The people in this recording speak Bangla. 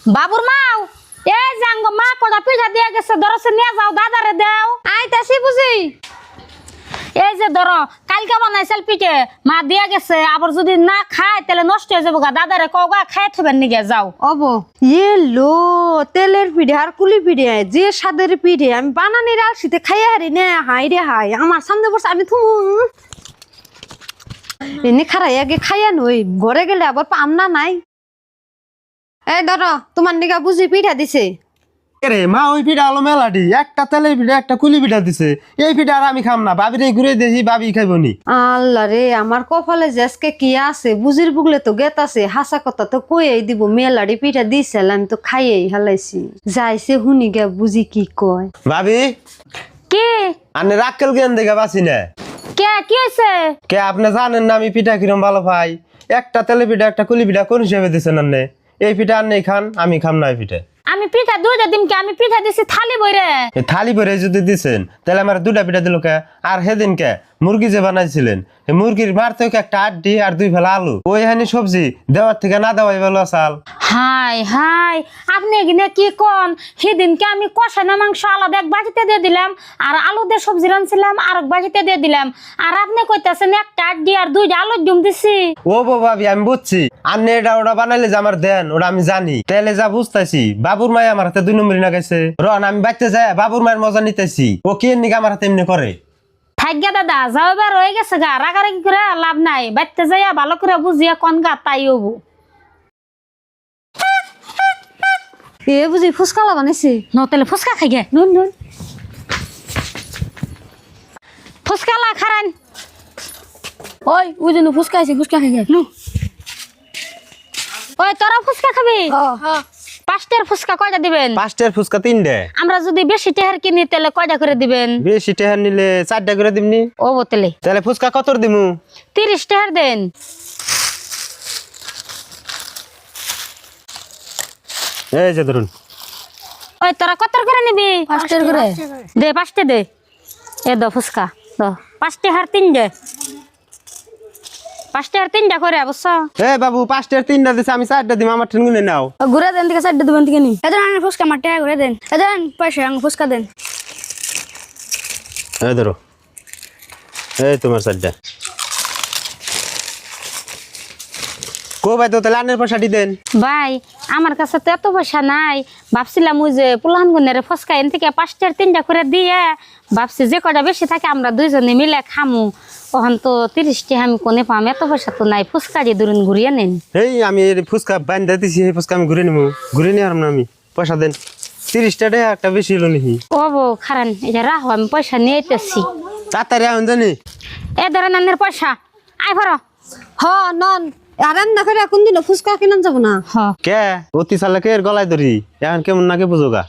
বাবুর মাও এই জাঙ্গ মা কোটা পিঠা দিয়ে গেছে ধরছে নিয়ে যাও দাদারে দাও আইতাছি বুঝি এই যে ধরো কালকে বানাইছিল পিঠে মা দিয়ে গেছে আবার যদি না খায় তাহলে নষ্ট হয়ে যাবো গা দাদারে কওগা খাই থবেন নিগে যাও অবো লো তেলের পিঠে আর কুলি পিঠে যে স্বাদের পিঠে আমি বানানির আলসিতে খাইয়া হারি নে হাই রে হাই আমার সামনে বসে আমি থুমু এনে খারাই আগে খাইয়া নই ঘরে গেলে আবার পাম না নাই এই ধরো তোমার নিগা বুঝি পিঠা দিছে রে মা ওই পিঠা হলো মেলাটি একটা তেলের পিঠা একটা কুলি পিঠা দিছে এই পিঠা আর আমি খাম না বাবিরে ঘুরে দেখি বাবি খাইবনি আল্লাহ রে আমার কপালে যে আজকে কি আছে বুঝির বুগলে তো গেত আছে হাসা কথা তো কইই দিব মেলাডি পিঠা দিছিল আমি তো খাইয়েই হালাইছি যাইছে হুনি গে বুঝি কি কয় ভাবি কি আনে রাক্কেল জ্ঞান দেখে বাসি না কে কি হইছে কে আপনি জানেন না আমি পিঠা কিরম ভালো পাই একটা তেলের পিঠা একটা কুলি পিঠা কোন হিসেবে দিছেন আন্নে এই পিঠা আন্নে খান আমি খাম না এই পিঠা আমি পিঠা দুইটা দিন কে আমি পিঠা দিছি থালি বইরে এই থালি ভরে যদি দিছেন তাহলে আমার দুটা পিঠা দিল কে আর সেদিন কে মুরগি যে বানাইছিলেন এই মুরগির মার থেকে একটা আড্ডি আর দুই ফেলা আলু ওই হানি সবজি দেওয়ার থেকে না দেওয়াই ভালো চাল হাই হাই আপনি এখানে কি কোন সেদিনকে আমি কষানো মাংস আলাদা এক বাটিতে দিয়ে দিলাম আর আলু দিয়ে সবজি রানছিলাম আর এক বাটিতে দিয়ে দিলাম আর আপনি কইতাছেন একটা আড্ডি আর দুইটা আলুর ডিম দিছি ও ভাবি আমি বুঝছি আন্নে এটা ওটা বানাইলে যে আমার দেন ওটা আমি জানি তাহলে যা বুঝতেছি বাবুর মায় আমার হাতে 2 নম্বরই না গেছে রন আমি বাইতে যাই বাবুর মায়ের মজা নিতেছি ও কি নিকে আমার হাতে এমনি করে থাকগা দাদা যাও এবার হয়ে গেছে গা রাগারাগি করে লাভ নাই বাইতে যাইয়া ভালো করে বুঝিয়া কোন গা তাই হবো এ বুঝি ফুসকালা বানাইছে ন তাহলে ফুচকা খাই গে নুন নুন ফুচকালা খারান ওই ওই জন্য ফুচকা আছে ফুচকা খাই গে ওই তোরা ফুচকা খাবি 5টার ফুচকা কয়টা দিবেন 5টার ফুচকা 3টে আমরা যদি বেশি টেহার কিনি তাহলে কয়টা করে দিবেন বেশি টেহার নিলে 4টা করে দিমনি ও বোতলে তাহলে ফুচকা কতর দিমু 30 টেহার দেন এই যে ধরুন ওই তোরা কত করে নিবি 5টার করে দে 5টে দে এ দো ফুচকা দো 5 টেহার 3টে 5 টেহার 3টা করে অবশ্য এ বাবু 5টার 3টা দিছে আমি 4টা দিম আমার ঠেঙ্গুনে নাও ঘুরে দেন থেকে 4টা দিবেন থেকে নি এদের আনে ফুচকা মাঠে ঘুরে দেন এদের পয়সা আঙ্গ ফুচকা দেন এই ধরো এই তোমার 4টা কো ভাই তো তাহলে আনের পয়সাটি দেন ভাই আমার কাছে তো এত পয়সা নাই ভাবছিলাম ওই যে পুলান গুনের ফুচকা এন থেকে 5টার 3টা করে দিয়ে ভাবছি যে কটা বেশি থাকে আমরা দুইজনে মিলে খামু তখন তো 30টি আমি কোনে পাম এত পয়সা তো নাই ফুচকা দিয়ে দূরন ঘুরিয়ে নেন এই আমি এই ফুচকা বান্ধা দিছি এই ফুচকা আমি ঘুরে নিবো ঘুরে নিয়ে আর না আমি পয়সা দেন 30টা টাকা একটা বেশি হলো নাকি ও বো খারান এটা রাহো আমি পয়সা নিয়ে আইতেছি তাড়াতাড়ি আউন জানি এ ধরেন আনের পয়সা আয় ভরো হ নন আর রান্না করে কোনদিন ফুচকা কিনান যাব না হ কে অতি চালাকের গলায় ধরি এখন কেমন নাকি বুঝোগা